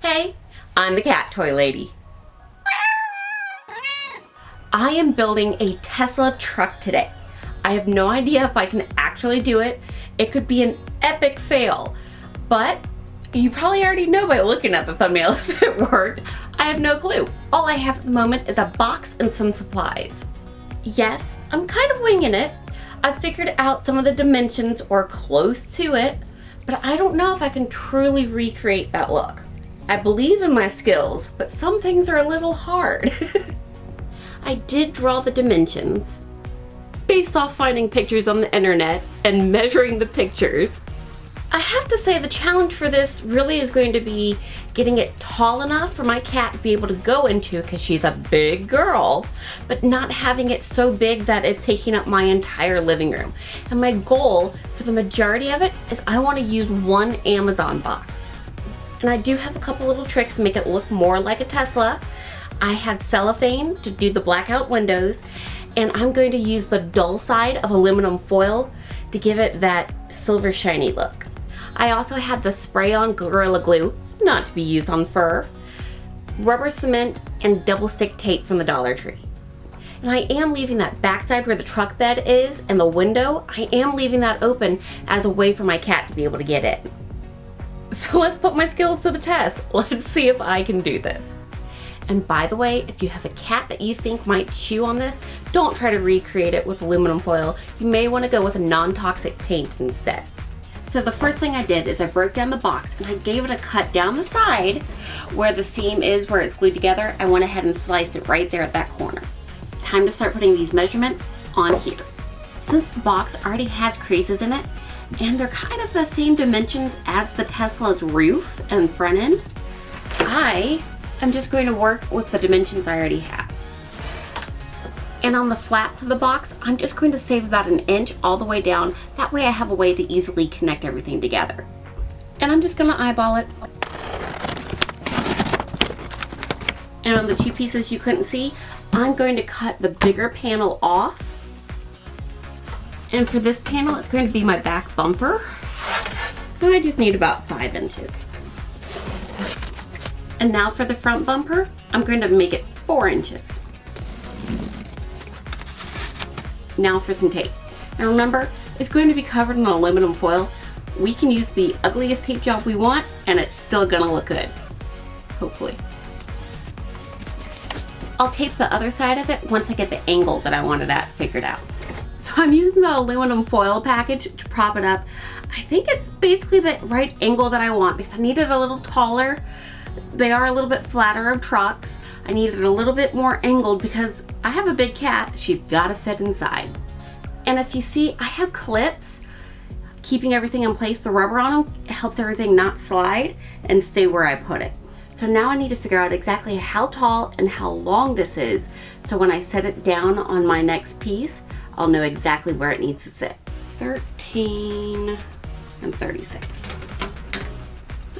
Hey, I'm the cat toy lady. I am building a Tesla truck today. I have no idea if I can actually do it. It could be an epic fail, but you probably already know by looking at the thumbnail if it worked. I have no clue. All I have at the moment is a box and some supplies. Yes, I'm kind of winging it. I've figured out some of the dimensions or close to it, but I don't know if I can truly recreate that look. I believe in my skills, but some things are a little hard. I did draw the dimensions based off finding pictures on the internet and measuring the pictures. I have to say the challenge for this really is going to be getting it tall enough for my cat to be able to go into because she's a big girl, but not having it so big that it's taking up my entire living room. And my goal for the majority of it is I want to use one Amazon box. And I do have a couple little tricks to make it look more like a Tesla. I have cellophane to do the blackout windows, and I'm going to use the dull side of aluminum foil to give it that silver shiny look. I also have the spray-on Gorilla Glue, not to be used on fur, rubber cement, and double stick tape from the Dollar Tree. And I am leaving that backside where the truck bed is and the window, I am leaving that open as a way for my cat to be able to get in. So let's put my skills to the test. Let's see if I can do this. And by the way, if you have a cat that you think might chew on this, don't try to recreate it with aluminum foil. You may want to go with a non-toxic paint instead. So the first thing I did is I broke down the box and I gave it a cut down the side where the seam is where it's glued together. I went ahead and sliced it right there at that corner. Time to start putting these measurements on here. Since the box already has creases in it and they're kind of the same dimensions as the Tesla's roof and front end, I'm just going to work with the dimensions I already have. And on the flaps of the box, I'm just going to save about 1 inch all the way down. That way I have a way to easily connect everything together. And I'm just gonna eyeball it. And on the two pieces you couldn't see, I'm going to cut the bigger panel off. And for this panel, it's going to be my back bumper. And I just need about 5 inches. And now for the front bumper, I'm going to make it 4 inches. Now for some tape. And remember, it's going to be covered in aluminum foil. We can use the ugliest tape job we want and it's still gonna look good, hopefully. I'll tape the other side of it once I get the angle that I wanted at figured out. So I'm using the aluminum foil package to prop it up. I think it's basically the right angle that I want because I need it a little taller. They are a little bit flatter of trucks. I need it a little bit more angled because I have a big cat. She's got to fit inside. And if you see, I have clips keeping everything in place. The rubber on them helps everything not slide and stay where I put it. So now I need to figure out exactly how tall and how long this is. So when I set it down on my next piece, I'll know exactly where it needs to sit. 13 and 36.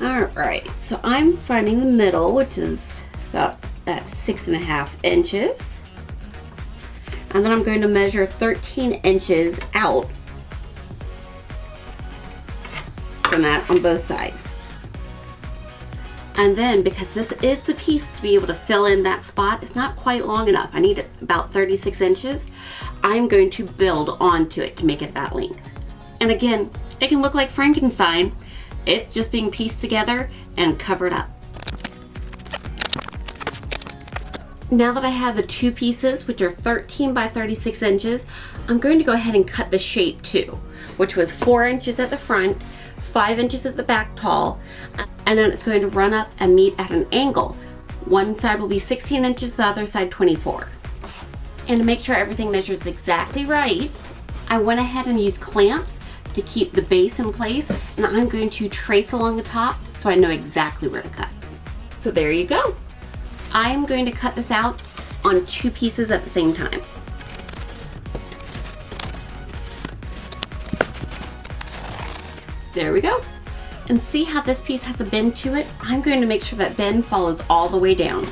All right, so I'm finding the middle, which is about at 6.5 inches. And then I'm going to measure 13 inches out from that on both sides. And then because this is the piece to be able to fill in that spot, it's not quite long enough. I need it about 36 inches. I'm going to build onto it to make it that length. And again, it can look like Frankenstein. It's just being pieced together and covered up. Now that I have the two pieces, which are 13 by 36 inches, I'm going to go ahead and cut the shape too, which was 4 inches at the front, 5 inches at the back tall, and then it's going to run up and meet at an angle. One side will be 16 inches, the other side 24. And to make sure everything measures exactly right, I went ahead and used clamps to keep the base in place, and I'm going to trace along the top so I know exactly where to cut. So there you go. I'm going to cut this out on two pieces at the same time. There we go. And see how this piece has a bend to it? I'm going to make sure that bend follows all the way down.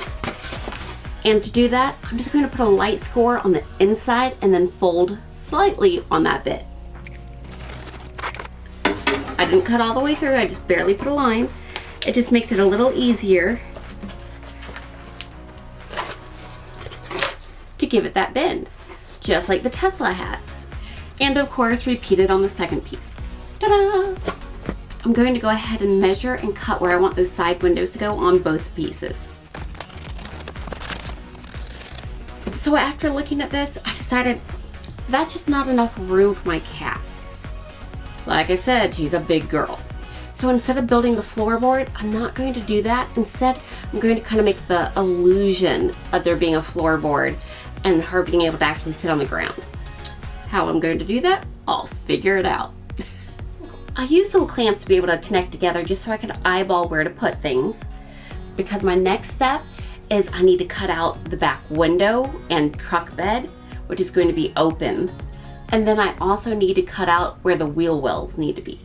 And to do that, I'm just going to put a light score on the inside and then fold slightly on that bit. I didn't cut all the way through, I just barely put a line. It just makes it a little easier to give it that bend, just like the Tesla has. And of course, repeat it on the second piece. Ta-da! I'm going to go ahead and measure and cut where I want those side windows to go on both pieces. So after looking at this, I decided that's just not enough room for my cat. Like I said, she's a big girl. So instead of building the floorboard, I'm not going to do that. Instead, I'm going to kind of make the illusion of there being a floorboard and her being able to actually sit on the ground. How I'm going to do that, I'll figure it out. I used some clamps to be able to connect together just so I could eyeball where to put things, because my next step is I need to cut out the back window and truck bed, which is going to be open. And then I also need to cut out where the wheel wells need to be.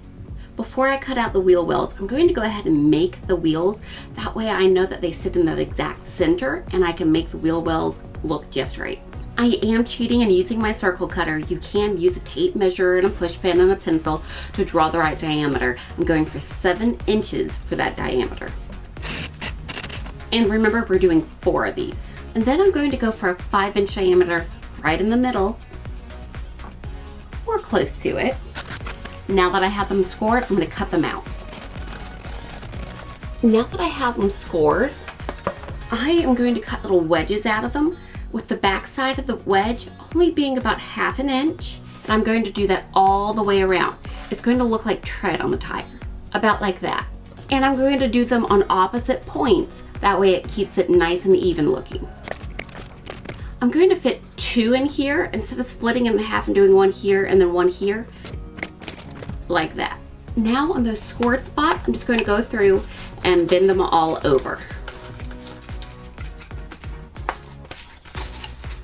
Before I cut out the wheel wells, I'm going to go ahead and make the wheels. That way I know that they sit in the exact center and I can make the wheel wells look just right. I am cheating and using my circle cutter. You can use a tape measure and a push pin and a pencil to draw the right diameter. I'm going for 7 inches for that diameter. And remember, we're doing 4 of these. And then I'm going to go for a 5-inch diameter right in the middle, or close to it. Now that I have them scored, I'm going to cut them out. Now that I have them scored, I am going to cut little wedges out of them, with the back side of the wedge only being about 1/2 inch. And I'm going to do that all the way around. It's going to look like tread on the tire, about like that. And I'm going to do them on opposite points. That way it keeps it nice and even looking. I'm going to fit 2 in here instead of splitting them in half and doing 1 here and then 1 here, like that. Now on those scored spots, I'm just going to go through and bend them all over.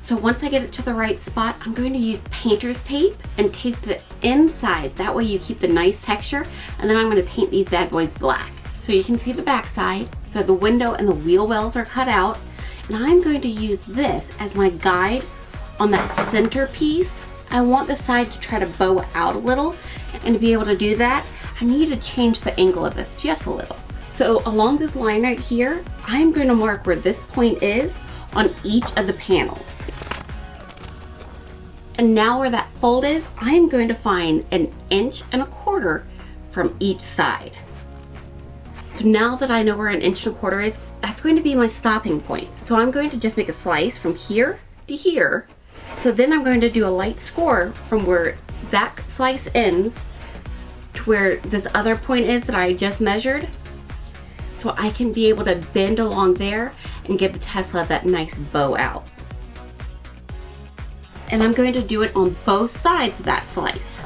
So once I get it to the right spot, I'm going to use painter's tape and tape the inside. That way you keep the nice texture. And then I'm going to paint these bad boys black. So you can see the back side. So the window and the wheel wells are cut out. And I'm going to use this as my guide on that center piece. I want the side to try to bow out a little. And to be able to do that, I need to change the angle of this just a little. So along this line right here, I'm going to mark where this point is on each of the panels. And now where that fold is, I'm going to find 1.25 inches from each side. So now that I know where 1.25 inches is, that's going to be my stopping point. So I'm going to just make a slice from here to here. So then I'm going to do a light score from where that slice ends to where this other point is that I just measured. So I can be able to bend along there and give the Tesla that nice bow out. And I'm going to do it on both sides of that slice.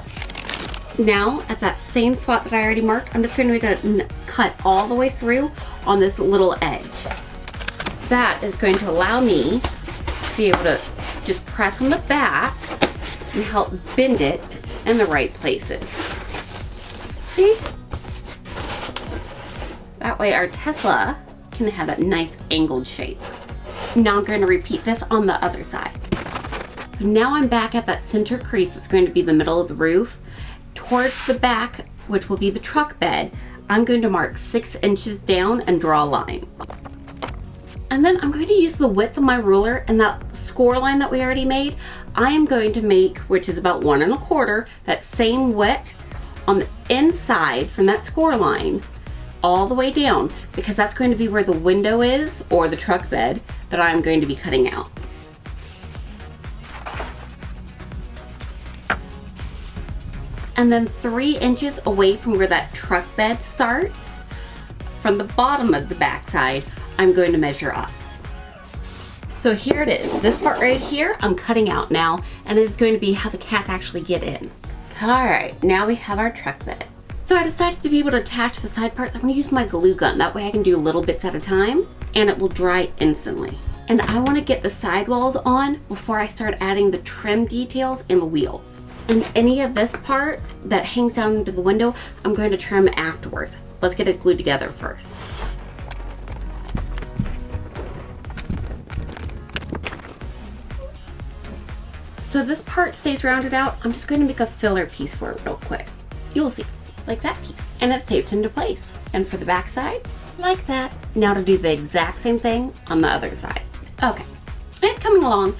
Now, at that same spot that I already marked, I'm just going to make a cut all the way through on this little edge. That is going to allow me to be able to just press on the back and help bend it in the right places. See? That way our Tesla can have that nice angled shape. Now I'm going to repeat this on the other side. So now I'm back at that center crease that's going to be the middle of the roof. Towards the back, which will be the truck bed, I'm going to mark 6 inches down and draw a line. And then I'm going to use the width of my ruler and that score line that we already made. I am going to make, which is about 1.25, that same width on the inside from that score line all the way down, because that's going to be where the window is, or the truck bed, that I'm going to be cutting out. And then 3 inches away from where that truck bed starts, from the bottom of the backside, I'm going to measure up. So here it is. This part right here, I'm cutting out now, and it's going to be how the cats actually get in. All right, now we have our truck bed. So I decided to be able to attach the side parts. I'm gonna use my glue gun. That way I can do little bits at a time, and it will dry instantly. And I wanna get the sidewalls on before I start adding the trim details and the wheels. And any of this part that hangs down into the window, I'm going to trim afterwards. Let's get it glued together first. So this part stays rounded out. I'm just going to make a filler piece for it real quick. You'll see, like that piece. And it's taped into place. And for the back side, like that. Now to do the exact same thing on the other side. Okay, it's coming along.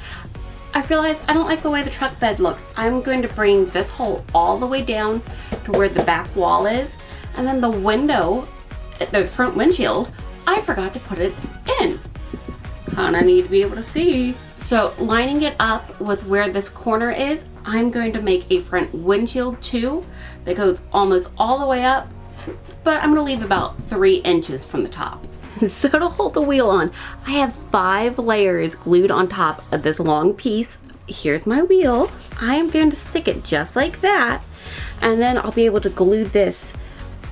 I realized I don't like the way the truck bed looks. I'm going to bring this hole all the way down to where the back wall is, and then the window, the front windshield, I forgot to put it in. Kinda need to be able to see. So lining it up with where this corner is, I'm going to make a front windshield too that goes almost all the way up, but I'm gonna leave about 3 inches from the top. So to hold the wheel on, I have 5 layers glued on top of this long piece. Here's my wheel. I am going to stick it just like that, and then I'll be able to glue this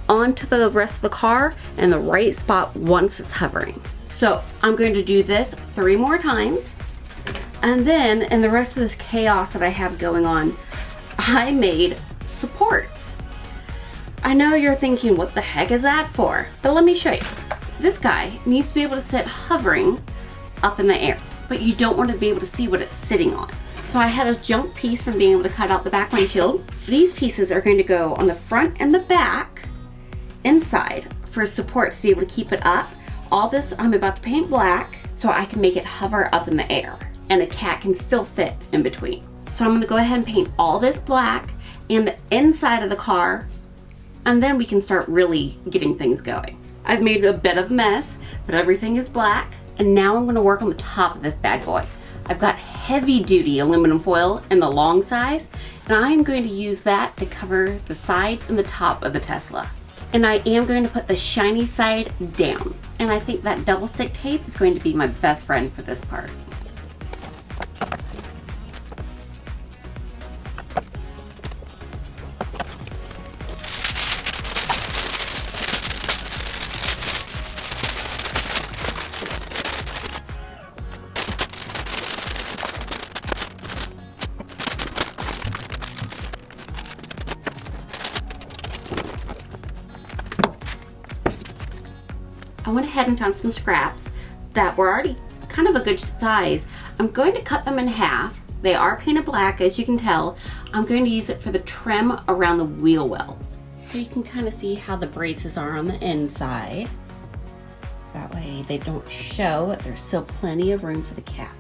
onto the rest of the car in the right spot once it's hovering. So I'm going to do this 3 more times, and then in the rest of this chaos that I have going on, I made supports. I know you're thinking, what the heck is that for? But let me show you. This guy needs to be able to sit hovering up in the air, but you don't want to be able to see what it's sitting on. So I had this junk piece from being able to cut out the back windshield. These pieces are going to go on the front and the back inside for supports to be able to keep it up. All this I'm about to paint black so I can make it hover up in the air, and the cat can still fit in between. So I'm going to go ahead and paint all this black and the inside of the car, and then we can start really getting things going. I've made a bit of a mess, but everything is black. And now I'm gonna work on the top of this bad boy. I've got heavy duty aluminum foil in the long size, and I'm going to use that to cover the sides and the top of the Tesla. And I am going to put the shiny side down. And I think that double stick tape is going to be my best friend for this part. I went ahead and found some scraps that were already kind of a good size. I'm going to cut them in half. They are painted black, as you can tell. I'm going to use it for the trim around the wheel wells. So you can kind of see how the braces are on the inside. That way they don't show. There's still plenty of room for the cat.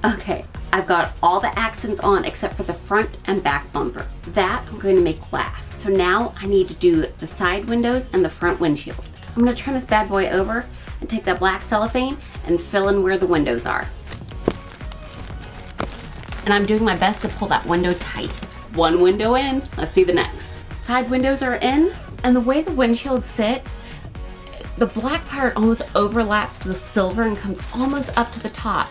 Okay, I've got all the accents on except for the front and back bumper. That I'm going to make glass. So now I need to do the side windows and the front windshield. I'm gonna turn this bad boy over and take that black cellophane and fill in where the windows are. And I'm doing my best to pull that window tight. One window in, let's see the next. Side windows are in, and the way the windshield sits, the black part almost overlaps the silver and comes almost up to the top,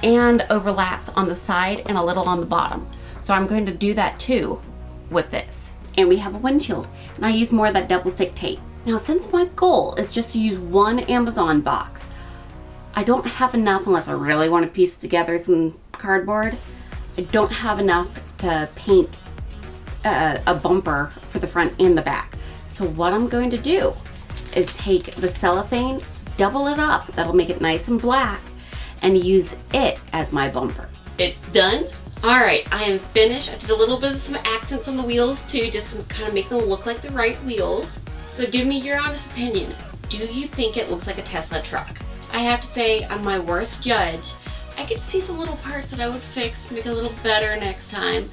and overlaps on the side and a little on the bottom. So I'm going to do that too with this. And we have a windshield, and I use more of that double stick tape. Now, since my goal is just to use one Amazon box, I don't have enough unless I really want to piece together some cardboard. I don't have enough to paint a bumper for the front and the back. So what I'm going to do is take the cellophane, double it up, that'll make it nice and black, and use it as my bumper. It's done. All right, I am finished. I did a little bit of some accents on the wheels too, just to kind of make them look like the right wheels. So give me your honest opinion. Do you think it looks like a Tesla truck? I have to say, I'm my worst judge. I could see some little parts that I would fix, make it a little better next time.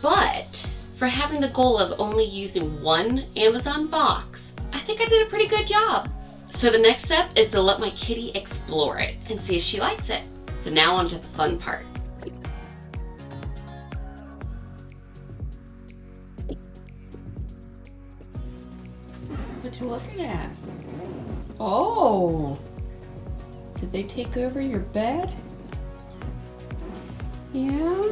But for having the goal of only using one Amazon box, I think I did a pretty good job. So the next step is to let my kitty explore it and see if she likes it. So now on to the fun part. What you looking at? Oh, did they take over your bed? Yeah?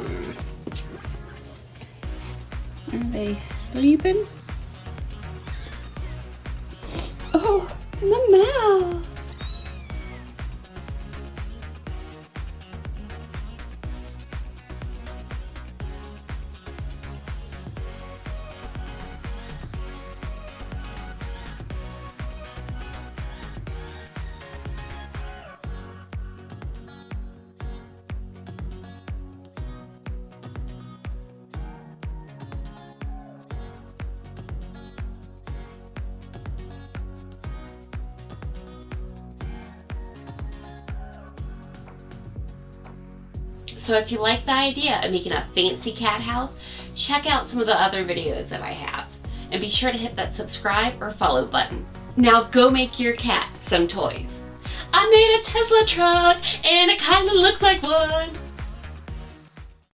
Are they sleeping? Oh, Mama! So if you like the idea of making a fancy cat house, check out some of the other videos that I have. And be sure to hit that subscribe or follow button. Now go make your cat some toys. I made a Tesla truck and it kind of looks like one.